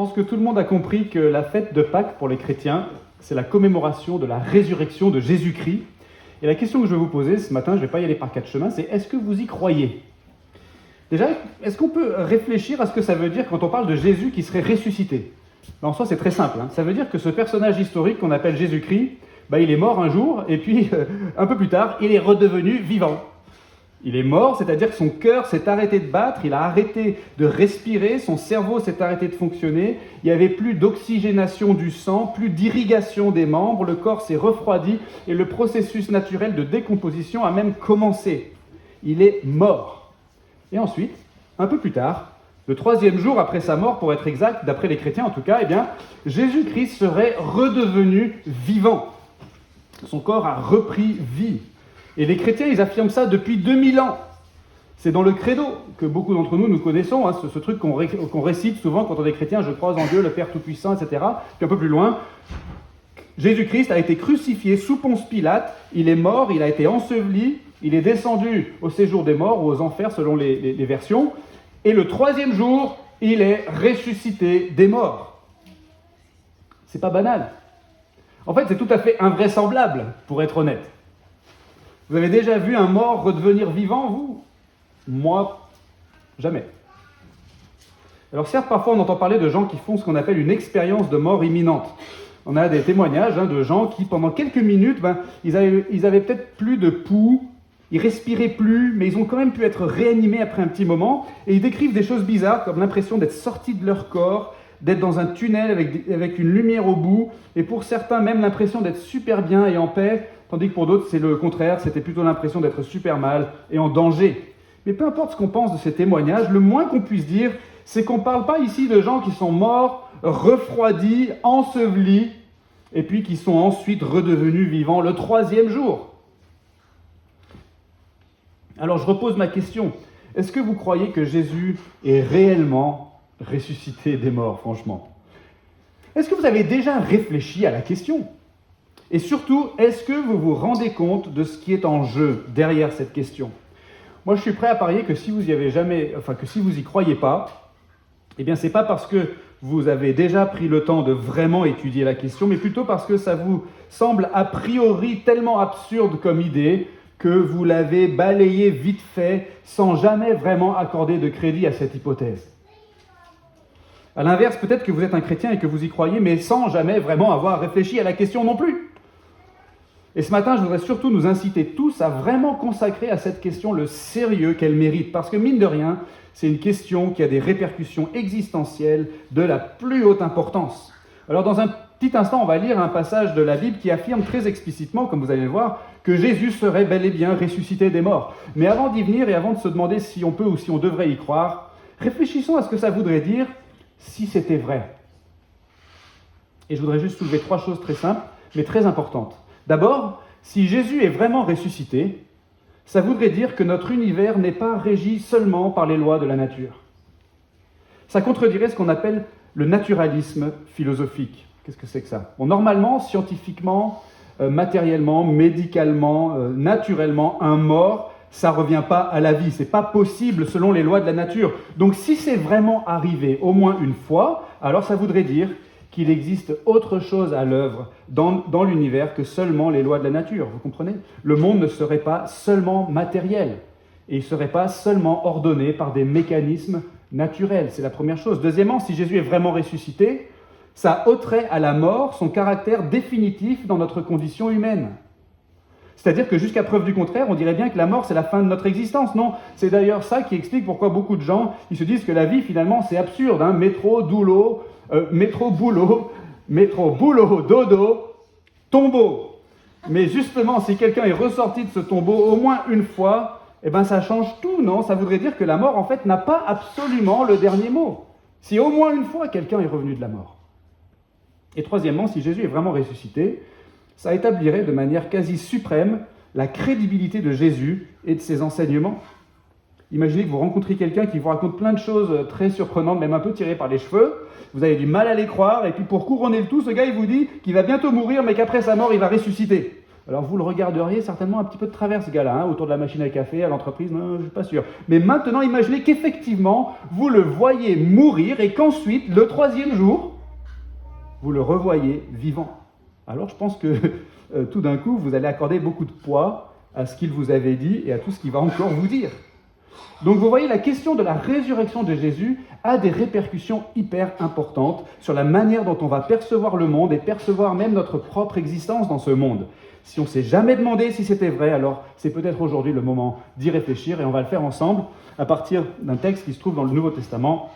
pense que tout le monde a compris que la fête de Pâques pour les chrétiens, c'est la commémoration de la résurrection de Jésus-Christ. Et la question que je vais vous poser ce matin, je ne vais pas y aller par quatre chemins, c'est est-ce que vous y croyez ? Déjà, est-ce qu'on peut réfléchir à ce que ça veut dire quand on parle de Jésus qui serait ressuscité ? En soi, c'est très simple. Ça veut dire que ce personnage historique qu'on appelle Jésus-Christ, il est mort un jour, et puis un peu plus tard, il est redevenu vivant. Il est mort, c'est-à-dire que son cœur s'est arrêté de battre, il a arrêté de respirer, son cerveau s'est arrêté de fonctionner, il n'y avait plus d'oxygénation du sang, plus d'irrigation des membres, le corps s'est refroidi et le processus naturel de décomposition a même commencé. Il est mort. Et ensuite, un peu plus tard, le 3e jour après sa mort, pour être exact, d'après les chrétiens en tout cas, Jésus-Christ serait redevenu vivant. Son corps a repris vie. Et les chrétiens, ils affirment ça depuis 2000 ans. C'est dans le credo que beaucoup d'entre nous connaissons, ce truc qu'on récite souvent quand on est chrétien, je crois en Dieu, le Père Tout-Puissant, etc. Puis un peu plus loin, Jésus-Christ a été crucifié sous Ponce Pilate, il est mort, il a été enseveli, il est descendu au séjour des morts ou aux enfers selon les versions, et le 3e jour, il est ressuscité des morts. C'est pas banal. En fait, c'est tout à fait invraisemblable, pour être honnête. Vous avez déjà vu un mort redevenir vivant, vous ? Moi, jamais. Alors certes, parfois on entend parler de gens qui font ce qu'on appelle une expérience de mort imminente. On a des témoignages de gens qui, pendant quelques minutes, ils avaient peut-être plus de pouls, ils respiraient plus, mais ils ont quand même pu être réanimés après un petit moment, et ils décrivent des choses bizarres, comme l'impression d'être sortis de leur corps, d'être dans un tunnel avec une lumière au bout, et pour certains même l'impression d'être super bien et en paix, tandis que pour d'autres c'est le contraire, c'était plutôt l'impression d'être super mal et en danger. Mais peu importe ce qu'on pense de ces témoignages, le moins qu'on puisse dire, c'est qu'on ne parle pas ici de gens qui sont morts, refroidis, ensevelis, et puis qui sont ensuite redevenus vivants le 3e jour. Alors je repose ma question, est-ce que vous croyez que Jésus est réellement ressuscité des morts, franchement ? Est-ce que vous avez déjà réfléchi à la question ? Et surtout, est-ce que vous vous rendez compte de ce qui est en jeu derrière cette question ? Moi, je suis prêt à parier que si vous y croyez pas, c'est pas parce que vous avez déjà pris le temps de vraiment étudier la question, mais plutôt parce que ça vous semble a priori tellement absurde comme idée que vous l'avez balayé vite fait sans jamais vraiment accorder de crédit à cette hypothèse. À l'inverse, peut-être que vous êtes un chrétien et que vous y croyez, mais sans jamais vraiment avoir réfléchi à la question non plus. Et ce matin, je voudrais surtout nous inciter tous à vraiment consacrer à cette question le sérieux qu'elle mérite. Parce que mine de rien, c'est une question qui a des répercussions existentielles de la plus haute importance. Alors dans un petit instant, on va lire un passage de la Bible qui affirme très explicitement, comme vous allez le voir, que Jésus serait bel et bien ressuscité des morts. Mais avant d'y venir et avant de se demander si on peut ou si on devrait y croire, réfléchissons à ce que ça voudrait dire si c'était vrai. Et je voudrais juste soulever 3 choses très simples, mais très importantes. D'abord, si Jésus est vraiment ressuscité, ça voudrait dire que notre univers n'est pas régi seulement par les lois de la nature. Ça contredirait ce qu'on appelle le naturalisme philosophique. Qu'est-ce que c'est que ça ? Normalement, scientifiquement, matériellement, médicalement, naturellement, un mort, ça ne revient pas à la vie. Ce n'est pas possible selon les lois de la nature. Donc si c'est vraiment arrivé au moins une fois, alors ça voudrait dire qu'il existe autre chose à l'œuvre dans l'univers que seulement les lois de la nature, vous comprenez ? Le monde ne serait pas seulement matériel, et il ne serait pas seulement ordonné par des mécanismes naturels, c'est la première chose. Deuxièmement, si Jésus est vraiment ressuscité, ça ôterait à la mort son caractère définitif dans notre condition humaine. C'est-à-dire que jusqu'à preuve du contraire, on dirait bien que la mort c'est la fin de notre existence, non ? C'est d'ailleurs ça qui explique pourquoi beaucoup de gens ils se disent que la vie finalement c'est absurde, métro, boulot, dodo, tombeau. Mais justement, si quelqu'un est ressorti de ce tombeau au moins une fois, ça change tout, non ? Ça voudrait dire que la mort, en fait, n'a pas absolument le dernier mot. Si au moins une fois, quelqu'un est revenu de la mort. Et troisièmement, si Jésus est vraiment ressuscité, ça établirait de manière quasi suprême la crédibilité de Jésus et de ses enseignements. Imaginez que vous rencontrez quelqu'un qui vous raconte plein de choses très surprenantes, même un peu tirées par les cheveux. Vous avez du mal à les croire, et puis pour couronner le tout, ce gars il vous dit qu'il va bientôt mourir, mais qu'après sa mort, il va ressusciter. Alors vous le regarderiez certainement un petit peu de travers ce gars-là, autour de la machine à café, à l'entreprise, non, je ne suis pas sûr. Mais maintenant, imaginez qu'effectivement, vous le voyez mourir et qu'ensuite, le 3e jour, vous le revoyez vivant. Alors je pense que tout d'un coup, vous allez accorder beaucoup de poids à ce qu'il vous avait dit et à tout ce qu'il va encore vous dire. Donc vous voyez, la question de la résurrection de Jésus a des répercussions hyper importantes sur la manière dont on va percevoir le monde et percevoir même notre propre existence dans ce monde. Si on ne s'est jamais demandé si c'était vrai, alors c'est peut-être aujourd'hui le moment d'y réfléchir et on va le faire ensemble à partir d'un texte qui se trouve dans le Nouveau Testament,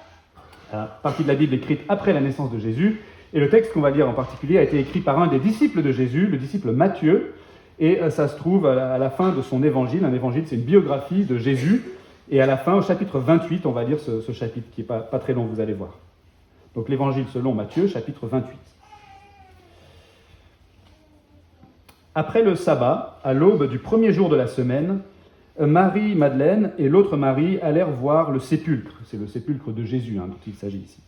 partie de la Bible écrite après la naissance de Jésus. Et le texte qu'on va lire en particulier a été écrit par un des disciples de Jésus, le disciple Matthieu, et ça se trouve à la fin de son évangile. Un évangile, c'est une biographie de Jésus. Et à la fin, au chapitre 28, on va lire ce chapitre qui n'est pas très long, vous allez voir. Donc l'évangile selon Matthieu, chapitre 28. Après le sabbat, à l'aube du 1er jour de la semaine, Marie Madeleine et l'autre Marie allèrent voir le sépulcre. C'est le sépulcre de Jésus dont il s'agit ici.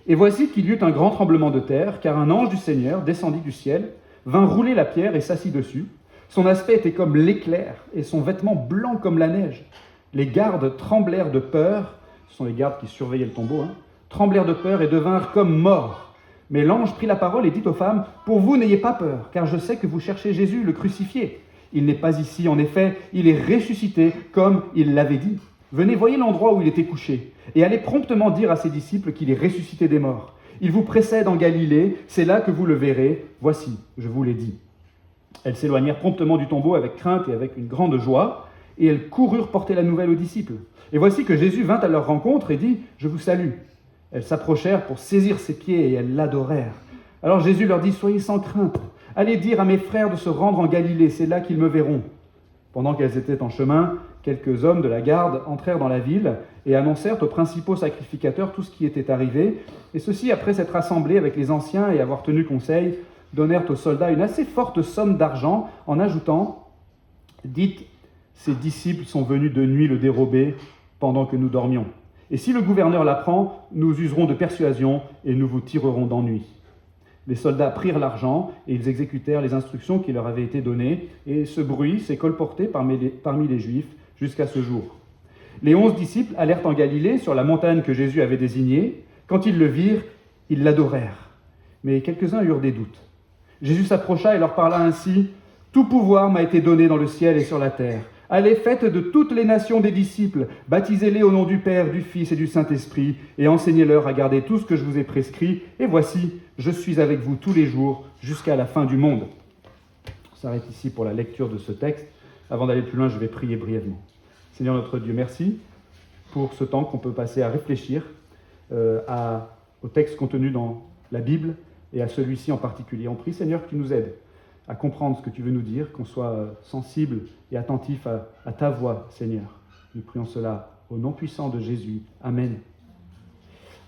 Et voici qu'il y eut un grand tremblement de terre, car un ange du Seigneur descendit du ciel, vint rouler la pierre et s'assit dessus. Son aspect était comme l'éclair, et son vêtement blanc comme la neige. Les gardes tremblèrent de peur, ce sont les gardes qui surveillaient le tombeau, tremblèrent de peur et devinrent comme morts. Mais l'ange prit la parole et dit aux femmes, « Pour vous, n'ayez pas peur, car je sais que vous cherchez Jésus, le crucifié. Il n'est pas ici, en effet, il est ressuscité, comme il l'avait dit. Venez, voyez l'endroit où il était couché, et allez promptement dire à ses disciples qu'il est ressuscité des morts. Il vous précède en Galilée, c'est là que vous le verrez. Voici, je vous l'ai dit. » Elles s'éloignèrent promptement du tombeau avec crainte et avec une grande joie, et elles coururent porter la nouvelle aux disciples. Et voici que Jésus vint à leur rencontre et dit « Je vous salue ». Elles s'approchèrent pour saisir ses pieds et elles l'adorèrent. Alors Jésus leur dit « Soyez sans crainte, allez dire à mes frères de se rendre en Galilée, c'est là qu'ils me verront. » Pendant qu'elles étaient en chemin, quelques hommes de la garde entrèrent dans la ville et annoncèrent aux principaux sacrificateurs tout ce qui était arrivé. Et ceux-ci, après s'être assemblés avec les anciens et avoir tenu conseil, donnèrent aux soldats une assez forte somme d'argent en ajoutant « Dites, ses disciples sont venus de nuit le dérober pendant que nous dormions. Et si le gouverneur l'apprend, nous userons de persuasion et nous vous tirerons d'ennui. » Les soldats prirent l'argent et ils exécutèrent les instructions qui leur avaient été données, et ce bruit s'est colporté parmi les Juifs jusqu'à ce jour. Les 11 disciples allèrent en Galilée, sur la montagne que Jésus avait désignée. Quand ils le virent, ils l'adorèrent. Mais quelques-uns eurent des doutes. Jésus s'approcha et leur parla ainsi, « Tout pouvoir m'a été donné dans le ciel et sur la terre. Allez, faites de toutes les nations des disciples, baptisez-les au nom du Père, du Fils et du Saint-Esprit, et enseignez-leur à garder tout ce que je vous ai prescrit, et voici, je suis avec vous tous les jours, jusqu'à la fin du monde. » On s'arrête ici pour la lecture de ce texte. Avant d'aller plus loin, je vais prier brièvement. Seigneur notre Dieu, merci pour ce temps qu'on peut passer à réfléchir au texte contenu dans la Bible, et à celui-ci en particulier. On prie, Seigneur, que tu nous aides à comprendre ce que tu veux nous dire, qu'on soit sensible et attentif à ta voix, Seigneur. Nous prions cela au nom puissant de Jésus. Amen.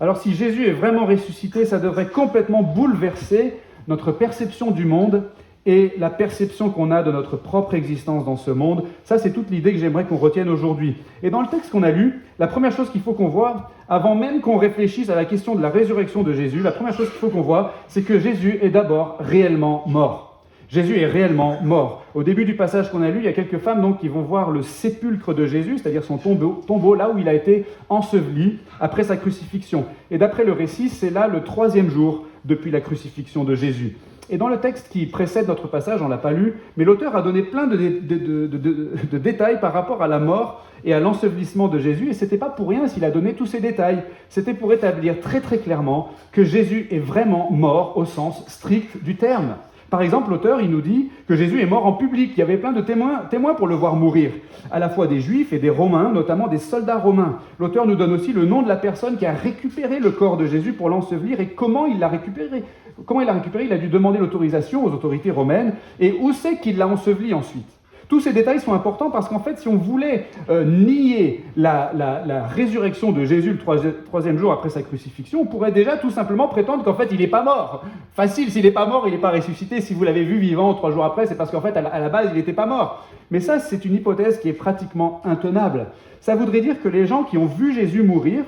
Alors si Jésus est vraiment ressuscité, ça devrait complètement bouleverser notre perception du monde et la perception qu'on a de notre propre existence dans ce monde. Ça, c'est toute l'idée que j'aimerais qu'on retienne aujourd'hui. Et dans le texte qu'on a lu, la première chose qu'il faut qu'on voit, avant même qu'on réfléchisse à la question de la résurrection de Jésus, la première chose qu'il faut qu'on voit, c'est que Jésus est d'abord réellement mort. Jésus est réellement mort. Au début du passage qu'on a lu, il y a quelques femmes donc, qui vont voir le sépulcre de Jésus, c'est-à-dire son tombeau, là où il a été enseveli après sa crucifixion. Et d'après le récit, c'est là le 3e jour depuis la crucifixion de Jésus. Et dans le texte qui précède notre passage, on ne l'a pas lu, mais l'auteur a donné plein de détails par rapport à la mort et à l'ensevelissement de Jésus, et ce n'était pas pour rien s'il a donné tous ces détails. C'était pour établir très très clairement que Jésus est vraiment mort au sens strict du terme. Par exemple, l'auteur, il nous dit que Jésus est mort en public. Il y avait plein de témoins pour le voir mourir, à la fois des Juifs et des Romains, notamment des soldats romains. L'auteur nous donne aussi le nom de la personne qui a récupéré le corps de Jésus pour l'ensevelir et comment il l'a récupéré. Comment il l'a récupéré? Il a dû demander l'autorisation aux autorités romaines. Et où c'est qu'il l'a enseveli ensuite? Tous ces détails sont importants parce qu'en fait, si on voulait nier la résurrection de Jésus le troisième jour après sa crucifixion, on pourrait déjà tout simplement prétendre qu'en fait, il n'est pas mort. Facile, s'il n'est pas mort, il n'est pas ressuscité. Si vous l'avez vu vivant 3 jours après, c'est parce qu'en fait, à la base, il n'était pas mort. Mais ça, c'est une hypothèse qui est pratiquement intenable. Ça voudrait dire que les gens qui ont vu Jésus mourir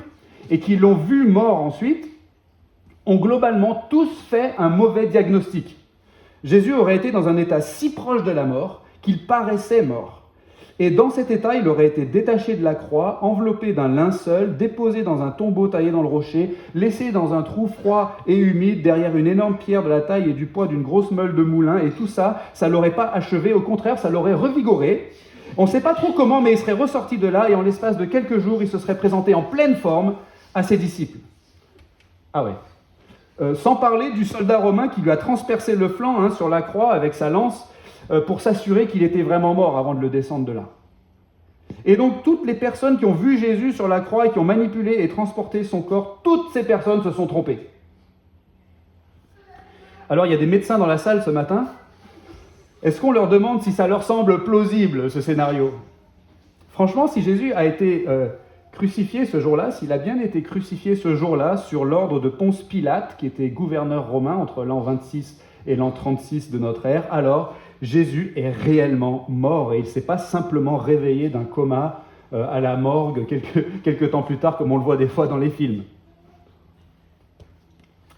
et qui l'ont vu mort ensuite, ont globalement tous fait un mauvais diagnostic. Jésus aurait été dans un état si proche de la mort qu'il paraissait mort. Et dans cet état, il aurait été détaché de la croix, enveloppé d'un linceul, déposé dans un tombeau taillé dans le rocher, laissé dans un trou froid et humide derrière une énorme pierre de la taille et du poids d'une grosse meule de moulin. Et tout ça, ça ne l'aurait pas achevé, au contraire, ça l'aurait revigoré. On ne sait pas trop comment, mais il serait ressorti de là et en l'espace de quelques jours, il se serait présenté en pleine forme à ses disciples. Ah ouais. Sans parler du soldat romain qui lui a transpercé le flanc sur la croix avec sa lance, pour s'assurer qu'il était vraiment mort avant de le descendre de là. Et donc toutes les personnes qui ont vu Jésus sur la croix et qui ont manipulé et transporté son corps, toutes ces personnes se sont trompées. Alors il y a des médecins dans la salle ce matin. Est-ce qu'on leur demande si ça leur semble plausible, ce scénario ? Franchement, si Jésus a été crucifié ce jour-là, s'il a bien été crucifié ce jour-là sur l'ordre de Ponce Pilate, qui était gouverneur romain entre l'an 26 et l'an 36 de notre ère, alors Jésus est réellement mort et il ne s'est pas simplement réveillé d'un coma à la morgue quelques temps plus tard, comme on le voit des fois dans les films.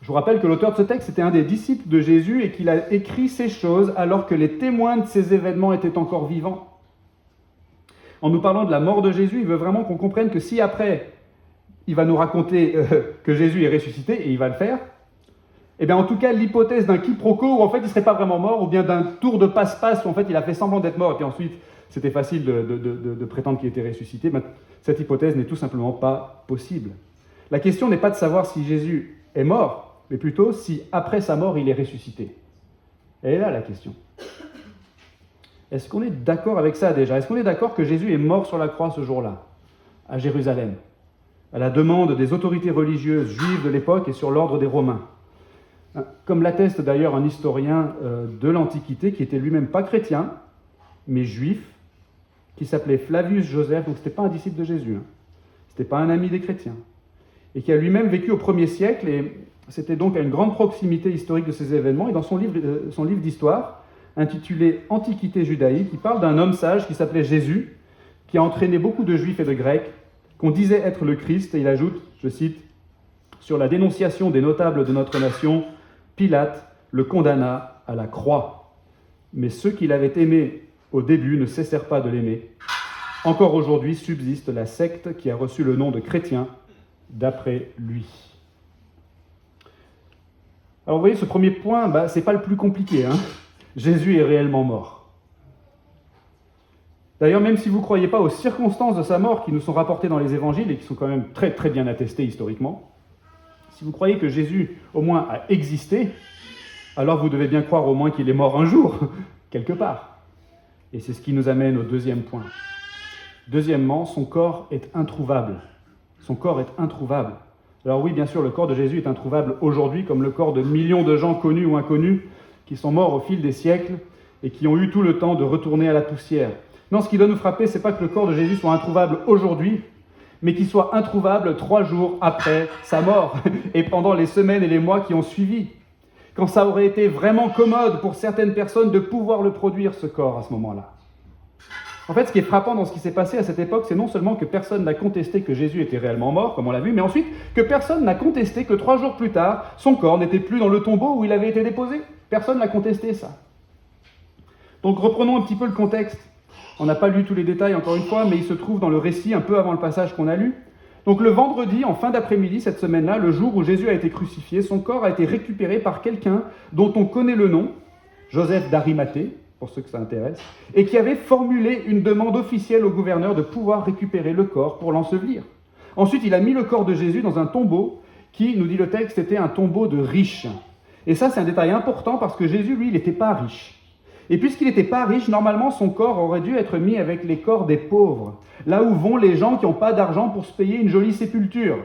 Je vous rappelle que l'auteur de ce texte était un des disciples de Jésus et qu'il a écrit ces choses alors que les témoins de ces événements étaient encore vivants. En nous parlant de la mort de Jésus, il veut vraiment qu'on comprenne que si après, il va nous raconter que Jésus est ressuscité, et il va le faire, eh bien, en tout cas, l'hypothèse d'un quiproquo où en fait il ne serait pas vraiment mort, ou bien d'un tour de passe-passe où en fait il a fait semblant d'être mort, et puis ensuite c'était facile de prétendre qu'il était ressuscité, ben, cette hypothèse n'est tout simplement pas possible. La question n'est pas de savoir si Jésus est mort, mais plutôt si après sa mort il est ressuscité. Elle est là la question. Est-ce qu'on est d'accord avec ça déjà ? Est-ce qu'on est d'accord que Jésus est mort sur la croix ce jour-là, à Jérusalem, à la demande des autorités religieuses juives de l'époque et sur l'ordre des Romains ? Comme l'atteste d'ailleurs un historien de l'Antiquité, qui était lui-même pas chrétien, mais juif, qui s'appelait Flavius Joseph, donc ce n'était pas un disciple de Jésus, ce n'était pas un ami des chrétiens, et qui a lui-même vécu au 1er siècle, et c'était donc à une grande proximité historique de ces événements, et dans son livre d'histoire, intitulé « Antiquité judaïque », il parle d'un homme sage qui s'appelait Jésus, qui a entraîné beaucoup de juifs et de grecs, qu'on disait être le Christ, et il ajoute, je cite, « Sur la dénonciation des notables de notre nation, Pilate le condamna à la croix. Mais ceux qui l'avaient aimé au début ne cessèrent pas de l'aimer. Encore aujourd'hui subsiste la secte qui a reçu le nom de chrétien d'après lui. » Alors vous voyez, ce premier point, c'est pas le plus compliqué. Jésus est réellement mort. D'ailleurs, même si vous ne croyez pas aux circonstances de sa mort qui nous sont rapportées dans les évangiles et qui sont quand même très très bien attestées historiquement, si vous croyez que Jésus, au moins, a existé, alors vous devez bien croire au moins qu'il est mort un jour, quelque part. Et c'est ce qui nous amène au deuxième point. Deuxièmement, son corps est introuvable. Son corps est introuvable. Alors oui, bien sûr, le corps de Jésus est introuvable aujourd'hui, comme le corps de millions de gens connus ou inconnus, qui sont morts au fil des siècles et qui ont eu tout le temps de retourner à la poussière. Non, ce qui doit nous frapper, c'est pas que le corps de Jésus soit introuvable aujourd'hui, mais qu'il soit introuvable 3 jours après sa mort, et pendant les semaines et les mois qui ont suivi, quand ça aurait été vraiment commode pour certaines personnes de pouvoir le produire, ce corps, à ce moment-là. En fait, ce qui est frappant dans ce qui s'est passé à cette époque, c'est non seulement que personne n'a contesté que Jésus était réellement mort, comme on l'a vu, mais ensuite que personne n'a contesté que 3 jours plus tard, son corps n'était plus dans le tombeau où il avait été déposé. Personne n'a contesté ça. Donc reprenons un petit peu le contexte. On n'a pas lu tous les détails, encore une fois, mais il se trouve dans le récit un peu avant le passage qu'on a lu. Donc le vendredi, en fin d'après-midi, cette semaine-là, le jour où Jésus a été crucifié, son corps a été récupéré par quelqu'un dont on connaît le nom, Joseph d'Arimathée, pour ceux que ça intéresse, et qui avait formulé une demande officielle au gouverneur de pouvoir récupérer le corps pour l'ensevelir. Ensuite, il a mis le corps de Jésus dans un tombeau qui, nous dit le texte, était un tombeau de riches. Et ça, c'est un détail important parce que Jésus, lui, il n'était pas riche. Et puisqu'il n'était pas riche, normalement, son corps aurait dû être mis avec les corps des pauvres, là où vont les gens qui n'ont pas d'argent pour se payer une jolie sépulture.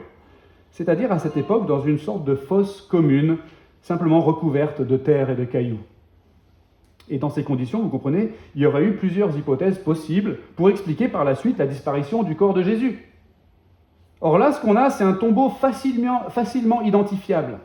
C'est-à-dire, à cette époque, dans une sorte de fosse commune, simplement recouverte de terre et de cailloux. Et dans ces conditions, vous comprenez, il y aurait eu plusieurs hypothèses possibles pour expliquer par la suite la disparition du corps de Jésus. Or là, ce qu'on a, c'est un tombeau facilement identifiable,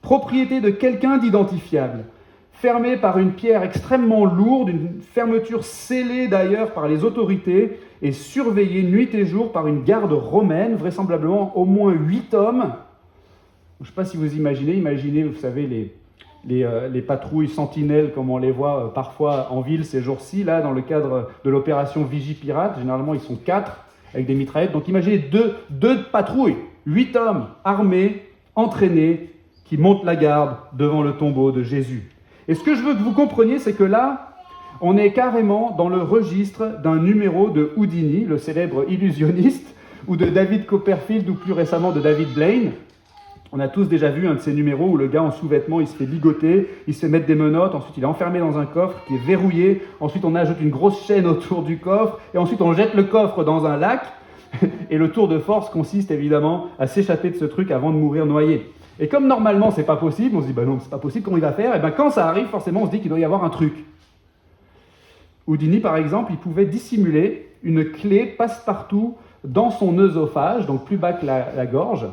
propriété de quelqu'un d'identifiable, fermé par une pierre extrêmement lourde, une fermeture scellée d'ailleurs par les autorités et surveillée nuit et jour par une garde romaine, vraisemblablement au moins 8 hommes. Je ne sais pas si vous imaginez, vous savez, les patrouilles sentinelles, comme on les voit parfois en ville ces jours-ci, là, dans le cadre de l'opération Vigipirate. Généralement, ils sont 4 avec des mitraillettes. Donc imaginez deux patrouilles, 8 hommes armés, entraînés, qui montent la garde devant le tombeau de Jésus. Et ce que je veux que vous compreniez, c'est que là, on est carrément dans le registre d'un numéro de Houdini, le célèbre illusionniste, ou de David Copperfield, ou plus récemment de David Blaine. On a tous déjà vu un de ces numéros où le gars en sous-vêtements, il se fait ligoter, il se fait mettre des menottes, ensuite il est enfermé dans un coffre qui est verrouillé, ensuite on ajoute une grosse chaîne autour du coffre, et ensuite on jette le coffre dans un lac, et le tour de force consiste évidemment à s'échapper de ce truc avant de mourir noyé. Et comme normalement c'est pas possible, on se dit bah non, c'est pas possible, comment il va faire? Et bien quand ça arrive, forcément on se dit qu'il doit y avoir un truc. Houdini par exemple, il pouvait dissimuler une clé passe-partout dans son œsophage, donc plus bas que la gorge,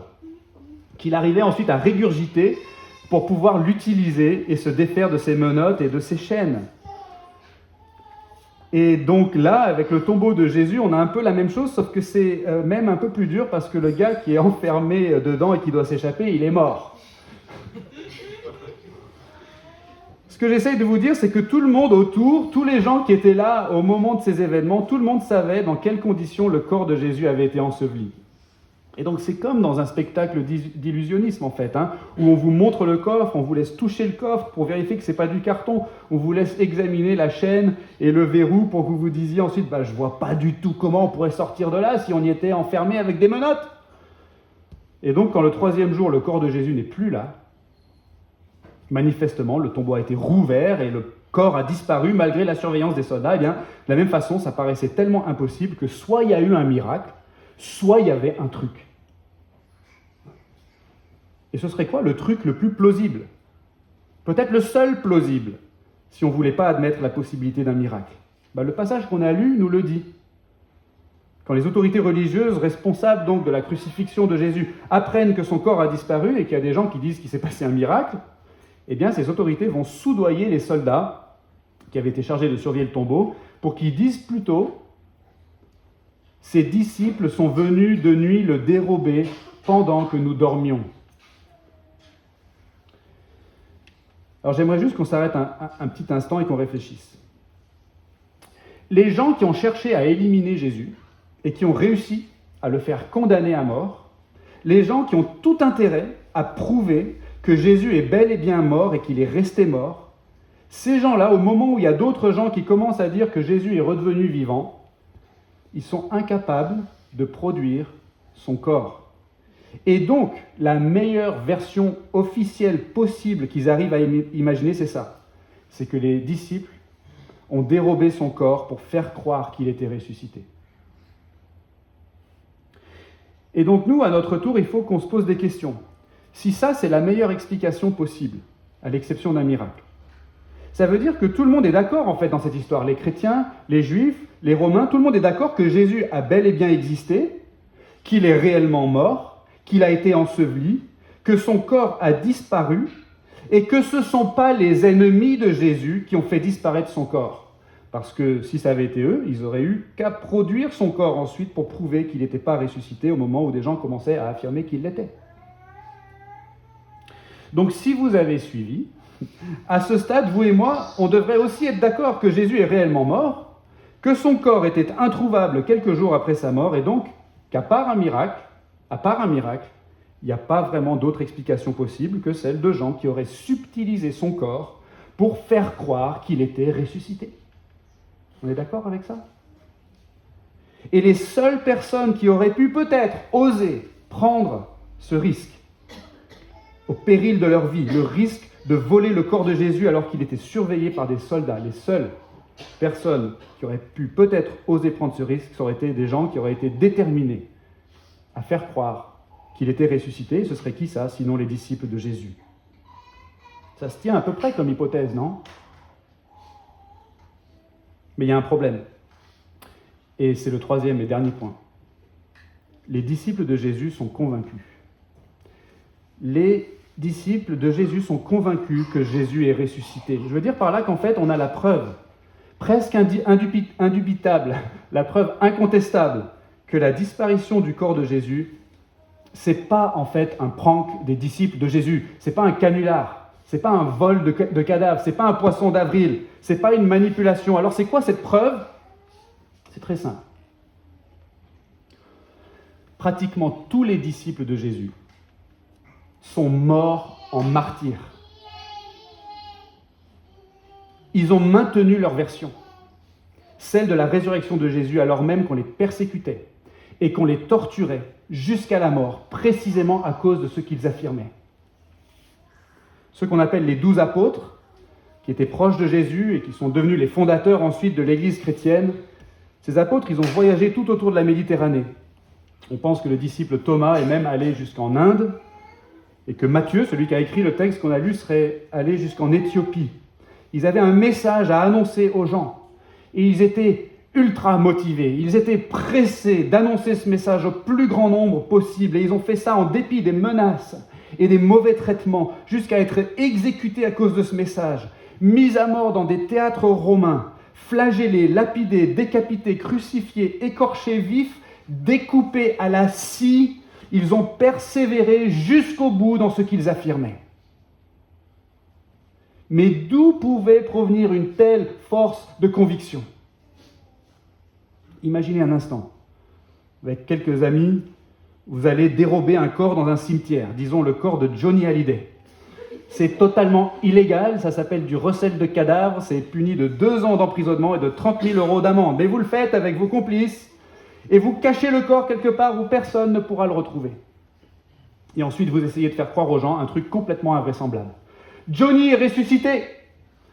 qu'il arrivait ensuite à régurgiter pour pouvoir l'utiliser et se défaire de ses menottes et de ses chaînes. Et donc là, avec le tombeau de Jésus, on a un peu la même chose, sauf que c'est même un peu plus dur parce que le gars qui est enfermé dedans et qui doit s'échapper, il est mort. Ce que j'essaye de vous dire, c'est que tout le monde autour, tous les gens qui étaient là au moment de ces événements, tout le monde savait dans quelles conditions le corps de Jésus avait été enseveli. Et donc c'est comme dans un spectacle d'illusionnisme en fait, où on vous montre le coffre, on vous laisse toucher le coffre pour vérifier que ce n'est pas du carton, on vous laisse examiner la chaîne et le verrou pour que vous vous disiez ensuite « je ne vois pas du tout comment on pourrait sortir de là si on y était enfermé avec des menottes ». Et donc quand le 3e jour, le corps de Jésus n'est plus là, manifestement le tombeau a été rouvert et le corps a disparu malgré la surveillance des soldats, de la même façon ça paraissait tellement impossible que soit il y a eu un miracle, soit il y avait un truc. Et ce serait quoi le truc le plus plausible? Peut-être le seul plausible, si on ne voulait pas admettre la possibilité d'un miracle. Le passage qu'on a lu nous le dit. Quand les autorités religieuses, responsables donc de la crucifixion de Jésus, apprennent que son corps a disparu et qu'il y a des gens qui disent qu'il s'est passé un miracle, eh bien ces autorités vont soudoyer les soldats qui avaient été chargés de surveiller le tombeau pour qu'ils disent plutôt « Ses disciples sont venus de nuit le dérober pendant que nous dormions. » Alors j'aimerais juste qu'on s'arrête un petit instant et qu'on réfléchisse. Les gens qui ont cherché à éliminer Jésus et qui ont réussi à le faire condamner à mort, les gens qui ont tout intérêt à prouver que Jésus est bel et bien mort et qu'il est resté mort, ces gens-là, au moment où il y a d'autres gens qui commencent à dire que Jésus est redevenu vivant, ils sont incapables de produire son corps. Et donc, la meilleure version officielle possible qu'ils arrivent à imaginer, c'est ça. C'est que les disciples ont dérobé son corps pour faire croire qu'il était ressuscité. Et donc nous, à notre tour, il faut qu'on se pose des questions. Si ça, c'est la meilleure explication possible, à l'exception d'un miracle, ça veut dire que tout le monde est d'accord, en fait, dans cette histoire. Les chrétiens, les juifs, les romains, tout le monde est d'accord que Jésus a bel et bien existé, qu'il est réellement mort, qu'il a été enseveli, que son corps a disparu, et que ce ne sont pas les ennemis de Jésus qui ont fait disparaître son corps. Parce que si ça avait été eux, ils auraient eu qu'à produire son corps ensuite pour prouver qu'il n'était pas ressuscité au moment où des gens commençaient à affirmer qu'il l'était. Donc si vous avez suivi, à ce stade, vous et moi, on devrait aussi être d'accord que Jésus est réellement mort, que son corps était introuvable quelques jours après sa mort, et donc qu'à part un miracle, il n'y a pas vraiment d'autre explication possible que celle de gens qui auraient subtilisé son corps pour faire croire qu'il était ressuscité. On est d'accord avec ça? Et les seules personnes qui auraient pu peut-être oser prendre ce risque, au péril de leur vie, le risque de voler le corps de Jésus alors qu'il était surveillé par des soldats, les seules personnes qui auraient pu peut-être oser prendre ce risque, ça aurait été des gens qui auraient été déterminés à faire croire qu'il était ressuscité. Ce serait qui ça, sinon les disciples de Jésus? Ça se tient à peu près comme hypothèse, non? Mais il y a un problème. Et c'est le 3e et dernier point. Les disciples de Jésus sont convaincus. Les disciples de Jésus sont convaincus que Jésus est ressuscité. Je veux dire par là qu'en fait, on a la preuve, presque indubitable, la preuve incontestable, que la disparition du corps de Jésus, c'est pas en fait un prank des disciples de Jésus, c'est pas un canular, C'est pas un vol de cadavres, c'est pas un poisson d'avril, c'est pas une manipulation. Alors c'est quoi cette preuve? C'est très simple. Pratiquement tous les disciples de Jésus sont morts en martyrs. Ils ont maintenu leur version, celle de la résurrection de Jésus, alors même qu'on les persécutait et qu'on les torturait jusqu'à la mort, précisément à cause de ce qu'ils affirmaient. Ceux qu'on appelle les 12 apôtres, qui étaient proches de Jésus et qui sont devenus les fondateurs ensuite de l'Église chrétienne, ces apôtres, ils ont voyagé tout autour de la Méditerranée. On pense que le disciple Thomas est même allé jusqu'en Inde, et que Matthieu, celui qui a écrit le texte qu'on a lu, serait allé jusqu'en Éthiopie. Ils avaient un message à annoncer aux gens, et ils étaient ultra motivés, ils étaient pressés d'annoncer ce message au plus grand nombre possible, et ils ont fait ça en dépit des menaces et des mauvais traitements, jusqu'à être exécutés à cause de ce message, mis à mort dans des théâtres romains, flagellés, lapidés, décapités, crucifiés, écorchés vifs, découpés à la scie. Ils ont persévéré jusqu'au bout dans ce qu'ils affirmaient. Mais d'où pouvait provenir une telle force de conviction? Imaginez un instant, avec quelques amis, vous allez dérober un corps dans un cimetière, disons le corps de Johnny Hallyday. C'est totalement illégal, ça s'appelle du recel de cadavres, c'est puni de 2 ans d'emprisonnement et de 30 000 € d'amende. Mais vous le faites avec vos complices, et vous cachez le corps quelque part où personne ne pourra le retrouver. Et ensuite, vous essayez de faire croire aux gens un truc complètement invraisemblable. Johnny est ressuscité.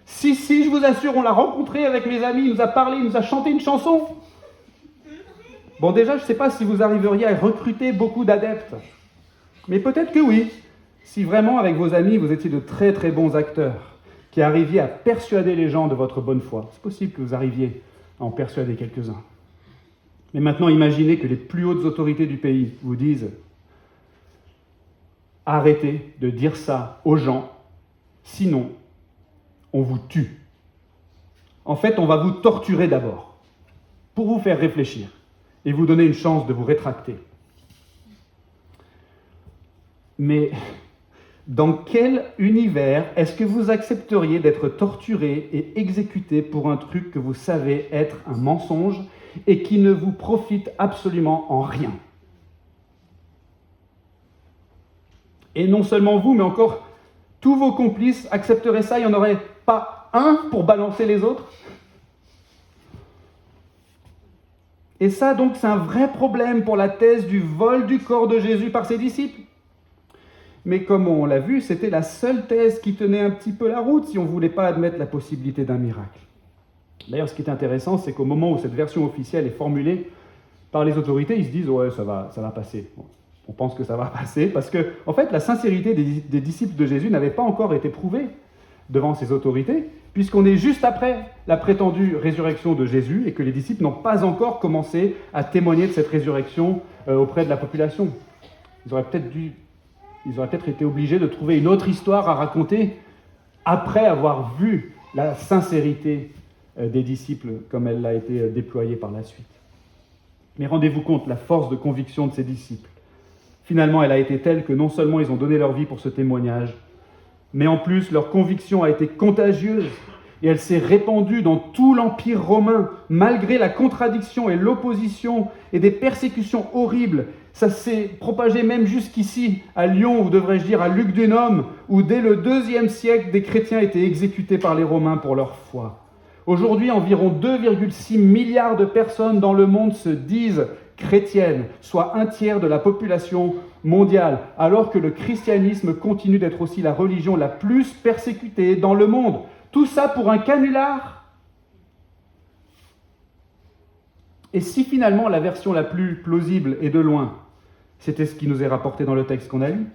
Si, je vous assure, on l'a rencontré avec mes amis, il nous a parlé, il nous a chanté une chanson. Bon, déjà, je ne sais pas si vous arriveriez à recruter beaucoup d'adeptes. Mais peut-être que oui, si vraiment, avec vos amis, vous étiez de très très bons acteurs, qui arriviez à persuader les gens de votre bonne foi. C'est possible que vous arriviez à en persuader quelques-uns. Mais maintenant, imaginez que les plus hautes autorités du pays vous disent « Arrêtez de dire ça aux gens, sinon on vous tue. » En fait, on va vous torturer d'abord, pour vous faire réfléchir et vous donner une chance de vous rétracter. Mais dans quel univers est-ce que vous accepteriez d'être torturé et exécuté pour un truc que vous savez être un mensonge et qui ne vous profite absolument en rien? Et non seulement vous, mais encore tous vos complices accepteraient ça, il n'y en aurait pas un pour balancer les autres? Et ça, donc, c'est un vrai problème pour la thèse du vol du corps de Jésus par ses disciples. Mais comme on l'a vu, c'était la seule thèse qui tenait un petit peu la route si on ne voulait pas admettre la possibilité d'un miracle. D'ailleurs, ce qui est intéressant, c'est qu'au moment où cette version officielle est formulée par les autorités, ils se disent « ouais, ça va passer ». Bon, on pense que ça va passer parce que, en fait, la sincérité des disciples de Jésus n'avait pas encore été prouvée devant ces autorités, puisqu'on est juste après la prétendue résurrection de Jésus et que les disciples n'ont pas encore commencé à témoigner de cette résurrection auprès de la population. Ils auraient peut-être été obligés de trouver une autre histoire à raconter après avoir vu la sincérité des disciples comme elle a été déployée par la suite. Mais rendez-vous compte, la force de conviction de ces disciples. Finalement, elle a été telle que non seulement ils ont donné leur vie pour ce témoignage, mais en plus, leur conviction a été contagieuse et elle s'est répandue dans tout l'Empire romain, malgré la contradiction et l'opposition et des persécutions horribles. Ça s'est propagé même jusqu'ici, à Lyon, ou devrais-je dire à Lugdunum, où dès le IIe siècle, des chrétiens étaient exécutés par les Romains pour leur foi. Aujourd'hui, environ 2,6 milliards de personnes dans le monde se disent chrétiennes, soit 1/3 de la population mondiale, alors que le christianisme continue d'être aussi la religion la plus persécutée dans le monde. Tout ça pour un canular. Et si finalement la version la plus plausible et de loin, c'était ce qui nous est rapporté dans le texte qu'on a lu,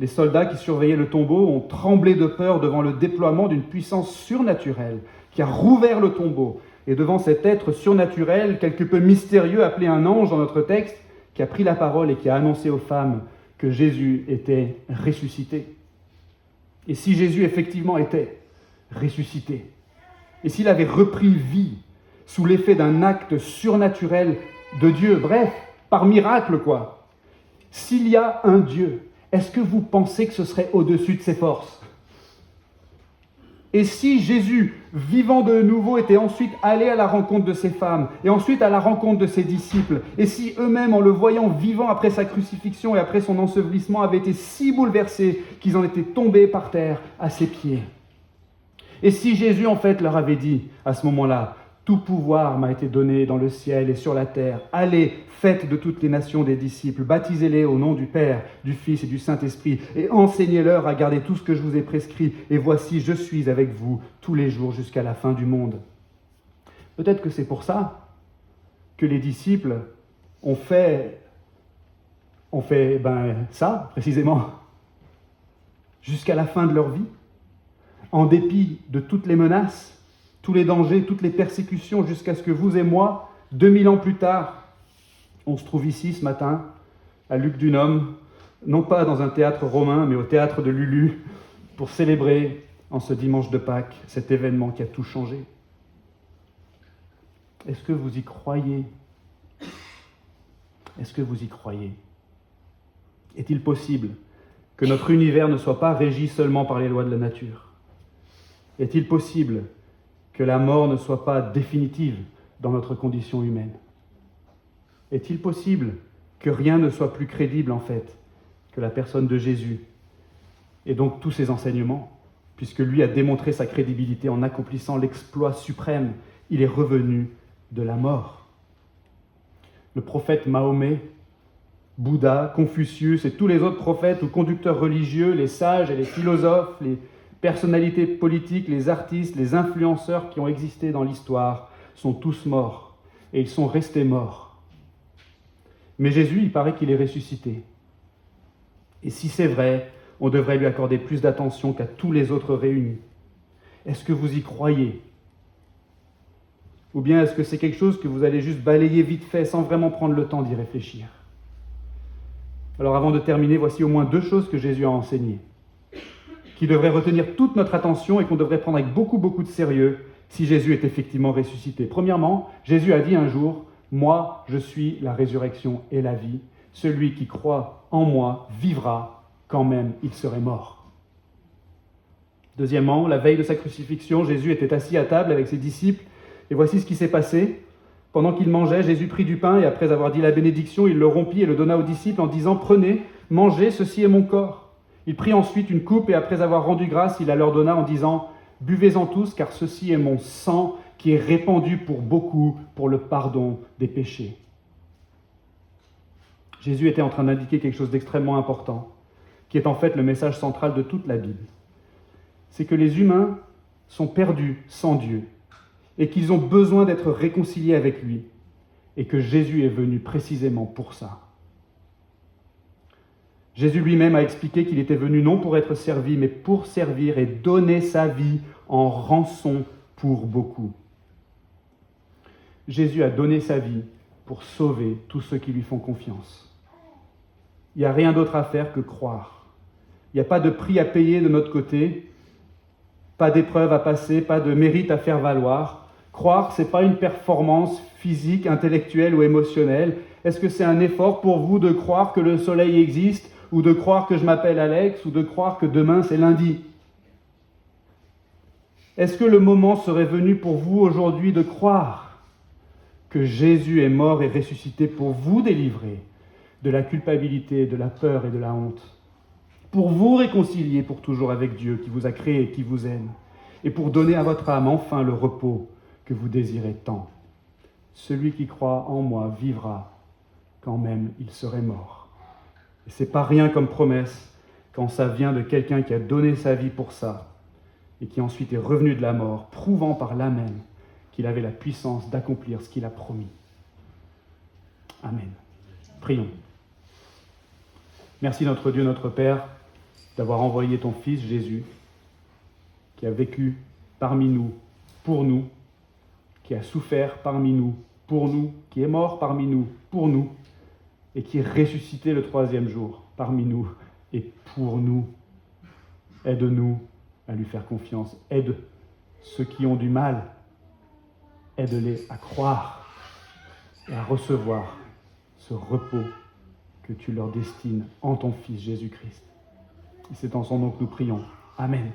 les soldats qui surveillaient le tombeau ont tremblé de peur devant le déploiement d'une puissance surnaturelle qui a rouvert le tombeau. Et devant cet être surnaturel, quelque peu mystérieux, appelé un ange dans notre texte, qui a pris la parole et qui a annoncé aux femmes que Jésus était ressuscité. Et si Jésus effectivement était ressuscité, et s'il avait repris vie sous l'effet d'un acte surnaturel de Dieu, bref, par miracle quoi, s'il y a un Dieu, est-ce que vous pensez que ce serait au-dessus de ses forces? Et si Jésus, vivant de nouveau, était ensuite allé à la rencontre de ces femmes, et ensuite à la rencontre de ses disciples, et si eux-mêmes, en le voyant vivant après sa crucifixion et après son ensevelissement, avaient été si bouleversés qu'ils en étaient tombés par terre à ses pieds? Et si Jésus, en fait, leur avait dit à ce moment-là, « Tout pouvoir m'a été donné dans le ciel et sur la terre. Allez, faites de toutes les nations des disciples, baptisez-les au nom du Père, du Fils et du Saint-Esprit, et enseignez-leur à garder tout ce que je vous ai prescrit. Et voici, je suis avec vous tous les jours jusqu'à la fin du monde. » Peut-être que c'est pour ça que les disciples ont fait ça, précisément, jusqu'à la fin de leur vie. En dépit de toutes les menaces, tous les dangers, toutes les persécutions, jusqu'à ce que vous et moi, 2000 ans plus tard, on se trouve ici ce matin, à Lugdunum, non pas dans un théâtre romain, mais au théâtre de Lulu, pour célébrer, en ce dimanche de Pâques, cet événement qui a tout changé. Est-ce que vous y croyez? Est-ce que vous y croyez? Est-il possible que notre univers ne soit pas régi seulement par les lois de la nature? Est-il possible que la mort ne soit pas définitive dans notre condition humaine? Est-il possible que rien ne soit plus crédible, en fait, que la personne de Jésus et donc tous ses enseignements, puisque lui a démontré sa crédibilité en accomplissant l'exploit suprême, il est revenu de la mort. Le prophète Mahomet, Bouddha, Confucius et tous les autres prophètes ou conducteurs religieux, les sages et les philosophes, les personnalités politiques, les artistes, les influenceurs qui ont existé dans l'histoire sont tous morts, et ils sont restés morts. Mais Jésus, il paraît qu'il est ressuscité. Et si c'est vrai, on devrait lui accorder plus d'attention qu'à tous les autres réunis. Est-ce que vous y croyez? Ou bien est-ce que c'est quelque chose que vous allez juste balayer vite fait sans vraiment prendre le temps d'y réfléchir? Alors avant de terminer, voici au moins 2 choses que Jésus a enseignées, qui devrait retenir toute notre attention et qu'on devrait prendre avec beaucoup de sérieux si Jésus est effectivement ressuscité. Premièrement, Jésus a dit un jour, « Moi, je suis la résurrection et la vie. Celui qui croit en moi vivra quand même il serait mort. » Deuxièmement, la veille de sa crucifixion, Jésus était assis à table avec ses disciples et voici ce qui s'est passé. Pendant qu'il mangeait, Jésus prit du pain et après avoir dit la bénédiction, il le rompit et le donna aux disciples en disant « Prenez, mangez, ceci est mon corps. » Il prit ensuite une coupe et après avoir rendu grâce, il la leur donna en disant « Buvez-en tous, car ceci est mon sang qui est répandu pour beaucoup pour le pardon des péchés. » Jésus était en train d'indiquer quelque chose d'extrêmement important, qui est en fait le message central de toute la Bible. C'est que les humains sont perdus sans Dieu et qu'ils ont besoin d'être réconciliés avec lui et que Jésus est venu précisément pour ça. Jésus lui-même a expliqué qu'il était venu non pour être servi, mais pour servir et donner sa vie en rançon pour beaucoup. Jésus a donné sa vie pour sauver tous ceux qui lui font confiance. Il n'y a rien d'autre à faire que croire. Il n'y a pas de prix à payer de notre côté, pas d'épreuve à passer, pas de mérite à faire valoir. Croire, ce n'est pas une performance physique, intellectuelle ou émotionnelle. Est-ce que c'est un effort pour vous de croire que le soleil existe, ou de croire que je m'appelle Alex, ou de croire que demain c'est lundi? Est-ce que le moment serait venu pour vous aujourd'hui de croire que Jésus est mort et ressuscité pour vous délivrer de la culpabilité, de la peur et de la honte, pour vous réconcilier pour toujours avec Dieu qui vous a créé et qui vous aime, et pour donner à votre âme enfin le repos que vous désirez tant? Celui qui croit en moi vivra quand même il serait mort. Et ce n'est pas rien comme promesse quand ça vient de quelqu'un qui a donné sa vie pour ça et qui ensuite est revenu de la mort, prouvant par là même qu'il avait la puissance d'accomplir ce qu'il a promis. Amen. Prions. Merci notre Dieu, notre Père, d'avoir envoyé ton Fils Jésus, qui a vécu parmi nous, pour nous, qui a souffert parmi nous, pour nous, qui est mort parmi nous, pour nous, et qui est ressuscité le 3e jour parmi nous et pour nous. Aide-nous à lui faire confiance. Aide ceux qui ont du mal. Aide-les à croire et à recevoir ce repos que tu leur destines en ton Fils Jésus-Christ. Et c'est en son nom que nous prions. Amen.